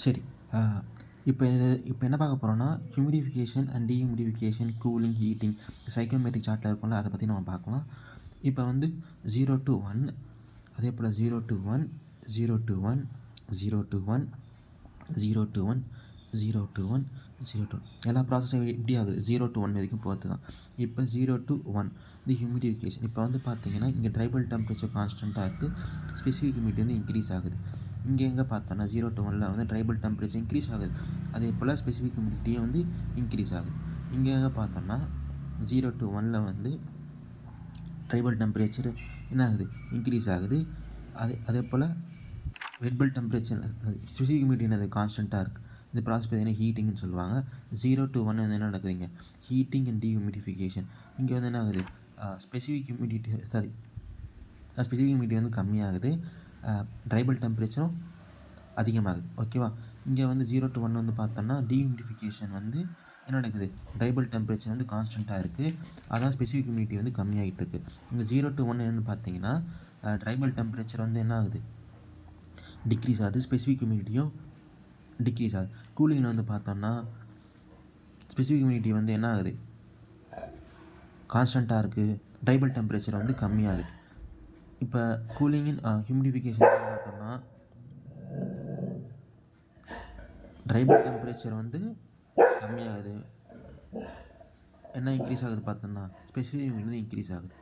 சரி. அ இப்போ என்ன பார்க்க போறோம்னா, ஹியூமிடிஃபிகேஷன் அண்ட் டீஹியூமிடிஃபிகேஷன், கூலிங், ஹீட்டிங் சைக்கோமெட்ரிக் சார்ட்ல இருக்கும்ல, அத பத்தி நம்ம பார்க்கலாம். இப்போ வந்து 0 to 1 அதேபோல 0 to 1, 0 to 1, 0 to 1, 0 to 1, 0 to 1, 0 to 1 எல்லா ப்ராசஸும் எப்படி ஆகுது? 0 to 1 வரைக்கும் போறது தான். இப்போ 0 to 1 இது ஹியூமிடிஃபிகேஷன். இப்போ வந்து பார்த்தீங்கன்னா, இங்க ட்ரைபல் டெம்பரேச்சர் கான்ஸ்டன்ட்டா இருக்கு. ஸ்பெசிஃபிக் ஹியூமிடிட்டி வந்து இன்க்ரீஸ் ஆகுது. இங்க எங்க பார்த்தோம்னா 0 to 1ல வந்து ட்ரைபல் டெம்பரேச்சர் இன்க்ரீஸ் ஆகுது. அதேபோல ஸ்பெசிஃபிக் ஹியூமிடிட்டியும் வந்து இன்க்ரீஸ் ஆகுது. இங்க எங்க பார்த்தோம்னா 0 to 1ல வந்து ட்ரைபல் டெம்பரேச்சர் என்ன ஆகுது? இன்க்ரீஸ் ஆகுது. அதேபோல வெட் டெம்பரேச்சர் ஸ்பெசிஃபிக் ஹியூமிடிட்டி என்னது? கான்ஸ்டன்ட்டா இருக்கு. இந்த ப்ராசஸ் பார்த்தீங்கன்னா ஹீட்டிங்னு சொல்லுவாங்க. 0 to 1 வந்து என்ன நடக்குதுங்க? Heating and dehumidification. இங்க வந்து என்ன ஆகுது? ஸ்பெசிஃபிக் ஹியூமிடிட்டி வந்து கம்மியாகுது. ட்ரைபல் டெம்பரேச்சரும் அதிகமாகுது. ஓகேவா? இங்க வந்து 0 to 1 வந்து பார்த்தோம்னா, டீஹியூமிடிஃபிகேஷன் வந்து என்ன நடக்குது? ட்ரைபல் டெம்பரேச்சர் வந்து கான்ஸ்டன்ட்டா இருக்கு. அதான் ஸ்பெசிஃபிக் ஹியூமிடிட்டி வந்து கம்மியாகிட்டு இருக்கு. இங்க 0 to 1 என்னன்னு பார்த்தீங்கன்னா, ட்ரைபல் டெம்பரேச்சர் வந்து என்ன ஆகுது? டிக்ரீஸ் ஆகுது. ஸ்பெசிஃபிக் ஹியூமிடிட்டியும் டிக்ரீஸ் ஆகுது. கூலிங்ல வந்து பார்த்தோம்னா, ஸ்பெசிஃபிக் ஹியூமிடிட்டி வந்து என்ன ஆகுது? கான்ஸ்டன்ட்டா இருக்கு. ட்ரைபல் டெம்பரேச்சர் வந்து கம்மியாகுது. இப்போ கூலிங் இன் ஹியூமிடிஃபிகேஷன் பார்த்தோம்னா, ட்ரைபல் டெம்பரேச்சர் வந்து கம்மியாகுது. என்ன இன்க்ரீஸ் ஆகுது பார்த்தோம்னா, ஸ்பெசிஃபிக் ஹியூமிடிட்டி வந்து இன்க்ரீஸ் ஆகுது.